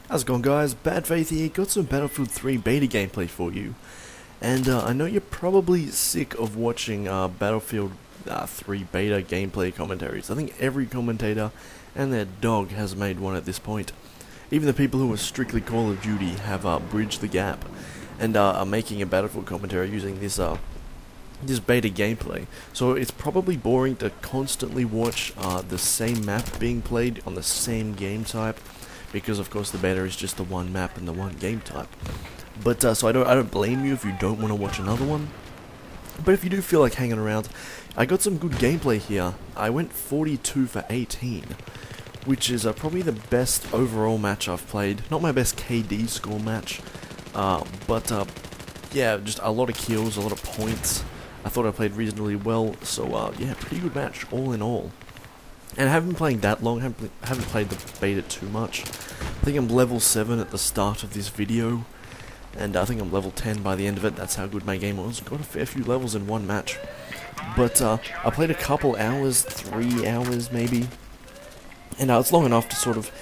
How's it going, guys? Bad Faith here, got some Battlefield 3 beta gameplay for you. And I know you're probably sick of watching Battlefield 3 beta gameplay commentaries. I think every commentator and their dog has made one at this point. Even the people who are strictly Call of Duty have bridged the gap and are making a Battlefield commentary using this beta gameplay. So it's probably boring to constantly watch the same map being played on the same game type, because of course the beta is just the one map and the one game type. But so I don't blame you if you don't want to watch another one. But if you do feel like hanging around, I got some good gameplay here. I went 42 for 18, which is probably the best overall match I've played. Not my best KD score match, but yeah, just a lot of kills, a lot of points. I thought I played reasonably well, so yeah, pretty good match all in all. And I haven't been playing that long, haven't played the beta too much. I think I'm level 7 at the start of this video, and I think I'm level 10 by the end of it. That's how good my game was. Got a fair few levels in one match. But I played a couple hours, 3 hours maybe, and it's long enough to sort of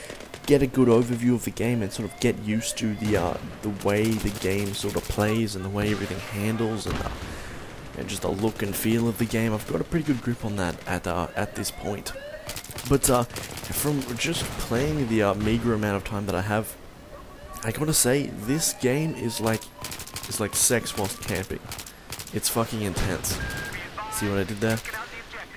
get a good overview of the game and sort of get used to the way the game sort of plays and the way everything handles, and just the look and feel of the game. I've got a pretty good grip on that at this point. But from just playing the meager amount of time that I have, I gotta say this game is like sex whilst camping. It's fucking intense. See what I did there?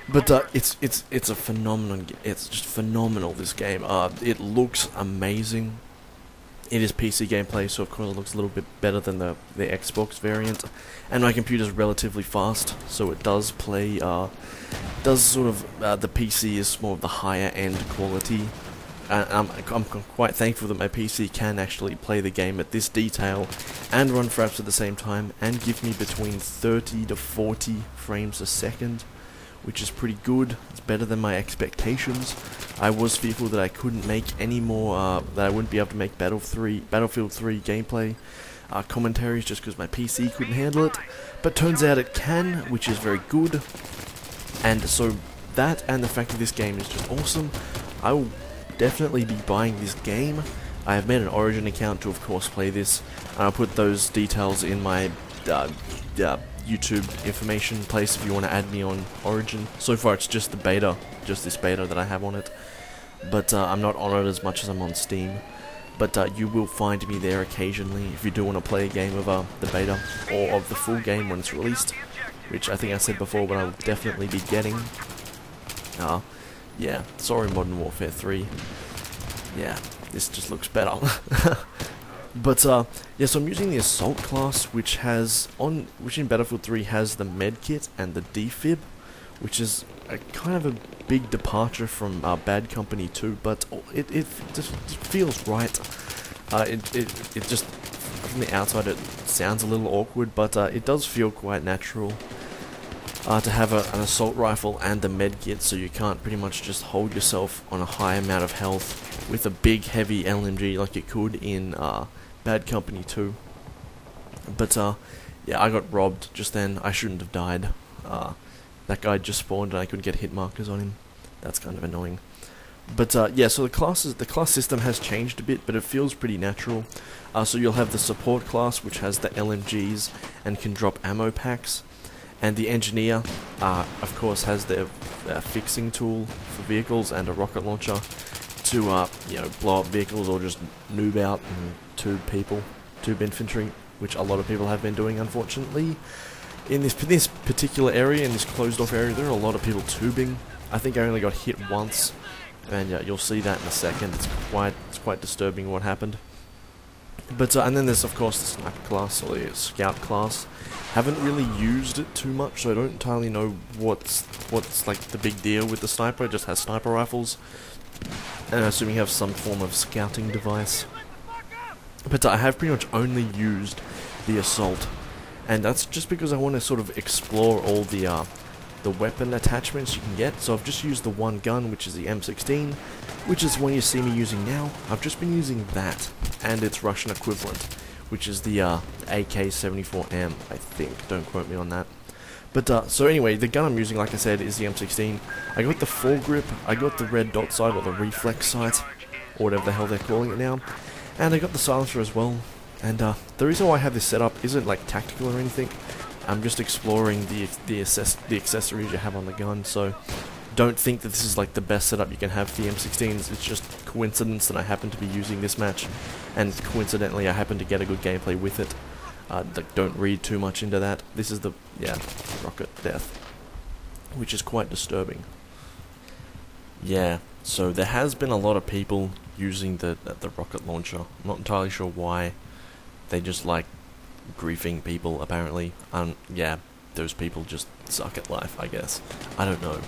But it's a phenomenon. It's just phenomenal, this game. It looks amazing. It is PC gameplay, so of course it looks a little bit better than the Xbox variant, and my computer's relatively fast, so it does play, the PC is more of the higher end quality. I'm quite thankful that my PC can actually play the game at this detail and run fraps at the same time and give me between 30 to 40 frames a second, which is pretty good. It's better than my expectations. I was fearful that I couldn't make any more, that I wouldn't be able to make Battlefield 3 gameplay commentaries just because my PC couldn't handle it. But turns out it can, which is very good. And so that and the fact that this game is just awesome, I will definitely be buying this game. I have made an Origin account to of course play this, and I'll put those details in my YouTube information place if you want to add me on Origin. So far it's just the beta, just this beta that I have on it, but I'm not on it as much as I'm on Steam. But you will find me there occasionally if you do want to play a game of the beta or of the full game when it's released, which I think I said before, but I'll definitely be getting. Yeah, sorry Modern Warfare 3. Yeah, this just looks better. But yeah, so I'm using the Assault class, which in Battlefield 3 has the medkit and the defib, which is a kind of a big departure from Bad Company 2, but it just feels right. It just, from the outside it sounds a little awkward, but it does feel quite natural to have an assault rifle and the medkit, so you can't pretty much just hold yourself on a high amount of health with a big heavy LMG like you could in Bad Company 2. But yeah, I got robbed just then. I shouldn't have died. That guy just spawned and I couldn't get hit markers on him. That's kind of annoying. But yeah, so the class system has changed a bit, but it feels pretty natural. So you'll have the support class, which has the LMGs and can drop ammo packs. And the engineer, of course, has their fixing tool for vehicles and a rocket launcher to, you know, blow up vehicles or just noob out and tube infantry, which a lot of people have been doing, unfortunately. In this particular area, in this closed-off area, there are a lot of people tubing. I think I only got hit once, and you'll see that in a second. It's quite disturbing what happened. But and then there's of course the sniper class or the scout class. Haven't really used it too much, so I don't entirely know what's like the big deal with the sniper. It just has sniper rifles, and I assume you have some form of scouting device. But I have pretty much only used the assault, and that's just because I want to sort of explore all the weapon attachments you can get. So I've just used the one gun, which is the M16, which is one you see me using now. I've just been using that and its Russian equivalent, which is the AK-74M, I think. Don't quote me on that. But so anyway, the gun I'm using, like I said, is the M16. I got the foregrip, I got the red dot sight or the reflex sight, or whatever the hell they're calling it now, And I got the silencer as well. And the reason why I have this set up isn't like tactical or anything. I'm just exploring the accessories you have on the gun, so don't think that this is like the best setup you can have for the M16s. It's just coincidence that I happen to be using this match, and coincidentally I happen to get a good gameplay with it. Like, don't read too much into that. This is the, yeah, rocket death, which is quite disturbing. Yeah, so there has been a lot of people using the rocket launcher. I'm not entirely sure why. They just like griefing people, apparently. Yeah, those people just suck at life, I guess. I don't know.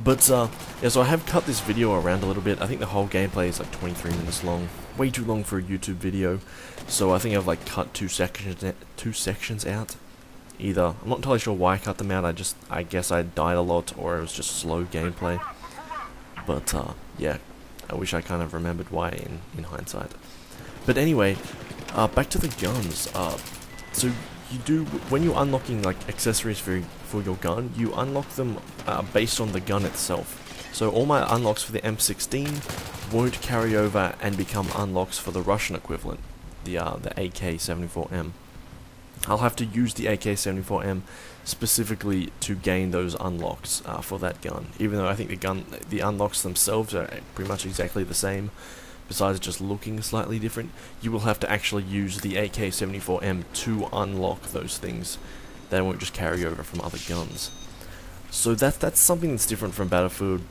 But, yeah, so I have cut this video around a little bit. I think the whole gameplay is like 23 minutes long. Way too long for a YouTube video. So I think I've like cut two sections out. Either, I'm not entirely sure why I cut them out. I guess I died a lot, or it was just slow gameplay. But, yeah, I wish I kind of remembered why in hindsight. But anyway, back to the guns. So you do, when you're unlocking like accessories for your gun, you unlock them based on the gun itself. So all my unlocks for the M16 won't carry over and become unlocks for the Russian equivalent, the AK-74M. I'll have to use the AK-74M specifically to gain those unlocks for that gun, even though I think the unlocks themselves are pretty much exactly the same. Besides just looking slightly different, you will have to actually use the AK-74M to unlock those things. They won't just carry over from other guns. So that's something that's different from Battlefield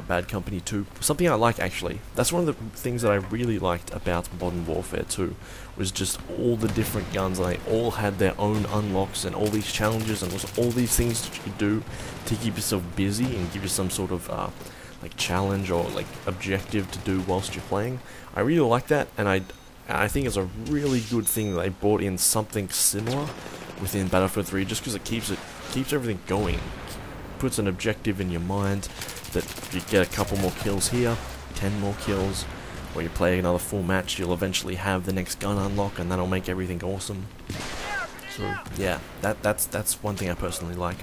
Bad Company 2. Something I like, actually. That's one of the things that I really liked about Modern Warfare 2, was just all the different guns, and they all had their own unlocks and all these challenges and all these things that you could do to keep yourself busy and give you some sort of like challenge or like objective to do whilst you're playing. I really like that, and I think it's a really good thing that they brought in something similar within Battlefield 3, just because it keeps everything going. Puts an objective in your mind that you get a couple more kills here, 10 more kills, or you play another full match, you'll eventually have the next gun unlock, and that'll make everything awesome. So yeah, that's one thing I personally like.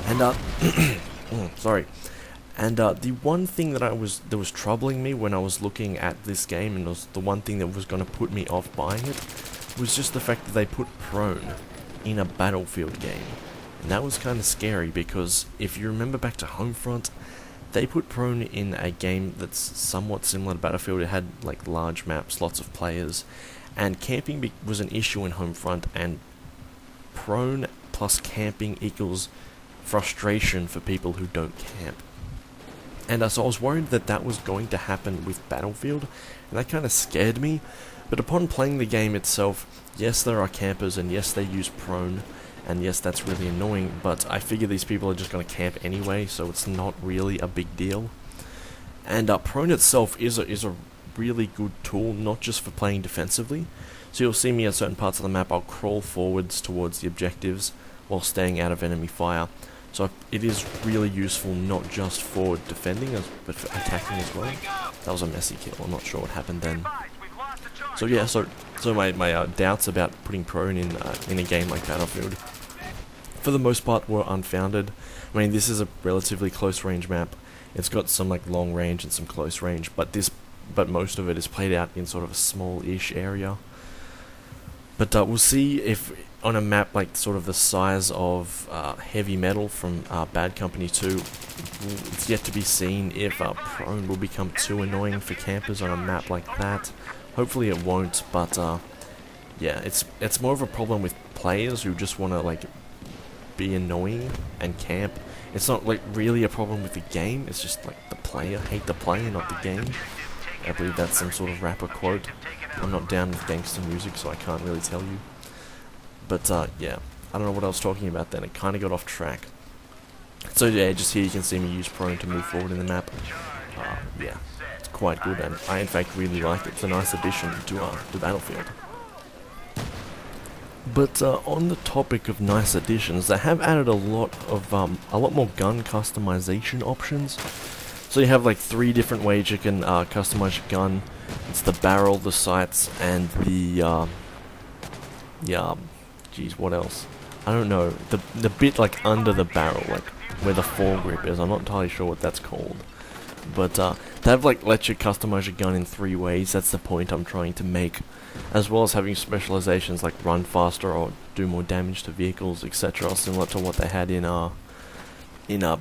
And sorry. And the one thing that was troubling me when I was looking at this game, and was the one thing that was going to put me off buying it, was just the fact that they put prone in a Battlefield game. And that was kind of scary, because if you remember back to Homefront, they put prone in a game that's somewhat similar to Battlefield. It had like large maps, lots of players, and camping was an issue in Homefront, and prone plus camping equals frustration for people who don't camp. And so I was worried that that was going to happen with Battlefield, and that kind of scared me. But upon playing the game itself, yes, there are campers, and yes, they use prone, and yes, that's really annoying, but I figure these people are just going to camp anyway, so it's not really a big deal. And prone itself is a really good tool, not just for playing defensively. So you'll see me at certain parts of the map, I'll crawl forwards towards the objectives while staying out of enemy fire. So it is really useful, not just for defending, but for attacking as well. That was a messy kill, I'm not sure what happened then. So yeah, so my doubts about putting prone in a game like Battlefield, for the most part, were unfounded. I mean, this is a relatively close range map. It's got some like long range and some close range, but most of it is played out in sort of a small-ish area. But we'll see if on a map like sort of the size of Heavy Metal from Bad Company 2, it's yet to be seen if prone will become too annoying for campers on a map like that. Hopefully it won't, but yeah, it's more of a problem with players who just want to like be annoying and camp. It's not like really a problem with the game, it's just like the player, hate the player, not the game. I believe that's some sort of rapper quote. I'm not down with gangster music, so I can't really tell you. But yeah, I don't know what I was talking about then, it kind of got off track. So yeah, just here you can see me use prone to move forward in the map. Yeah, it's quite good, and I in fact really like it. It's a nice addition to Battlefield. But on the topic of nice additions, they have added a lot more gun customization options. So you have like 3 different ways you can customize your gun. It's the barrel, the sights, and the geez, what else? I don't know. The bit like under the barrel, like where the foregrip is. I'm not entirely sure what that's called. But they have like let you customize your gun in 3 ways. That's the point I'm trying to make, as well as having specializations like run faster or do more damage to vehicles, etc. Similar to what they had in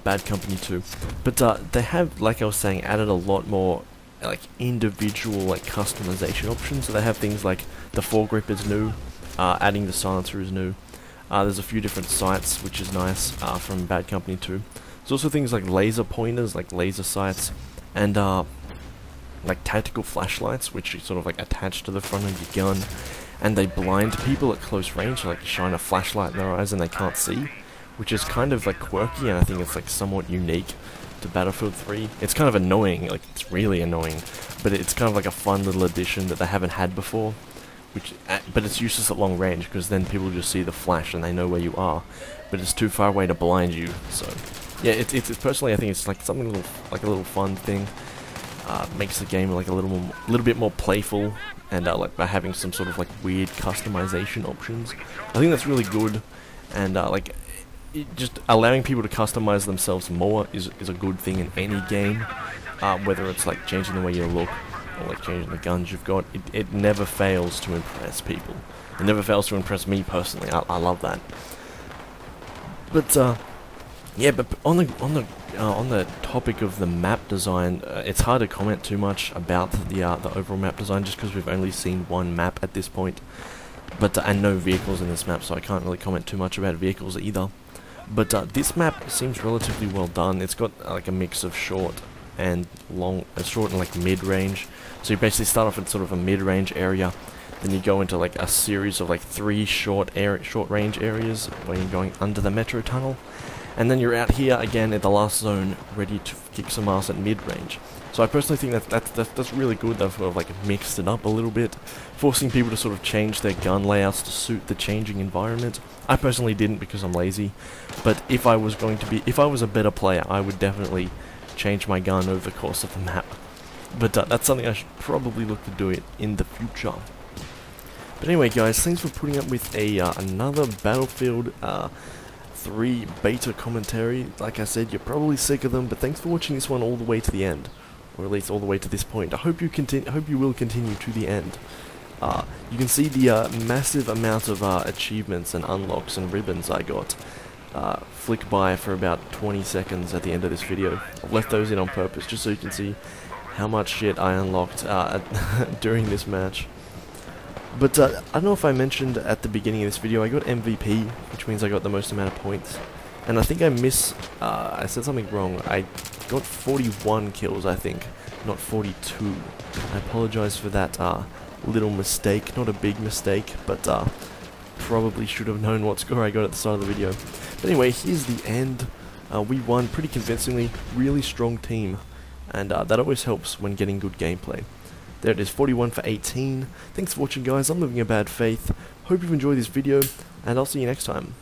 Bad Company 2. But they have, like I was saying, added a lot more like individual like customization options. So they have things like the foregrip is new, adding the silencer is new. There's a few different sights, which is nice, from Bad Company 2. There's also things like laser pointers, like laser sights, and like tactical flashlights, which are sort of like attached to the front of your gun, and they blind people at close range, so like shine a flashlight in their eyes and they can't see, which is kind of like quirky, and I think it's like somewhat unique to Battlefield 3. It's kind of annoying, like it's really annoying, but it's kind of like a fun little addition that they haven't had before. But it's useless at long range, because then people just see the flash and they know where you are, but it's too far away to blind you. So yeah, it's personally, I think it's like something a little fun thing. Makes the game like a little bit more playful, and like by having some sort of like weird customization options. I think that's really good, and like just allowing people to customize themselves more is a good thing in any game, whether it's like changing the way you look, or like changing the guns you've got. It never fails to impress people. It never fails to impress me personally. I love that. But yeah, but on the topic of the map design, it's hard to comment too much about the overall map design, just because we've only seen one map at this point. But and no vehicles in this map, so I can't really comment too much about vehicles either. But this map seems relatively well done. It's got like a mix of short and like mid-range. So you basically start off in sort of a mid-range area, then you go into like a series of like 3 short-range areas where you're going under the metro tunnel, and then you're out here again at the last zone, ready to kick some ass at mid-range. So I personally think that's really good. They've sort of like mixed it up a little bit, forcing people to sort of change their gun layouts to suit the changing environment. I personally didn't, because I'm lazy, but if I was a better player, I would definitely change my gun over the course of the map. But that's something I should probably look to do it in the future. But anyway, guys, thanks for putting up with another Battlefield 3 beta commentary. Like I said, you're probably sick of them, but thanks for watching this one all the way to the end, or at least all the way to this point. I hope you will continue to the end. You can see the massive amount of achievements and unlocks and ribbons I got flick by for about 20 seconds at the end of this video. I've left those in on purpose, just so you can see how much shit I unlocked during this match. But I don't know if I mentioned at the beginning of this video, I got MVP, which means I got the most amount of points. And I think I said something wrong. I got 41 kills, I think, not 42. I apologize for that little mistake. Not a big mistake, but probably should have known what score I got at the start of the video. But anyway, here's the end. We won pretty convincingly, really strong team, and that always helps when getting good gameplay. There it is, 41 for 18. Thanks for watching, guys. I'm living a bad faith. Hope you've enjoyed this video, and I'll see you next time.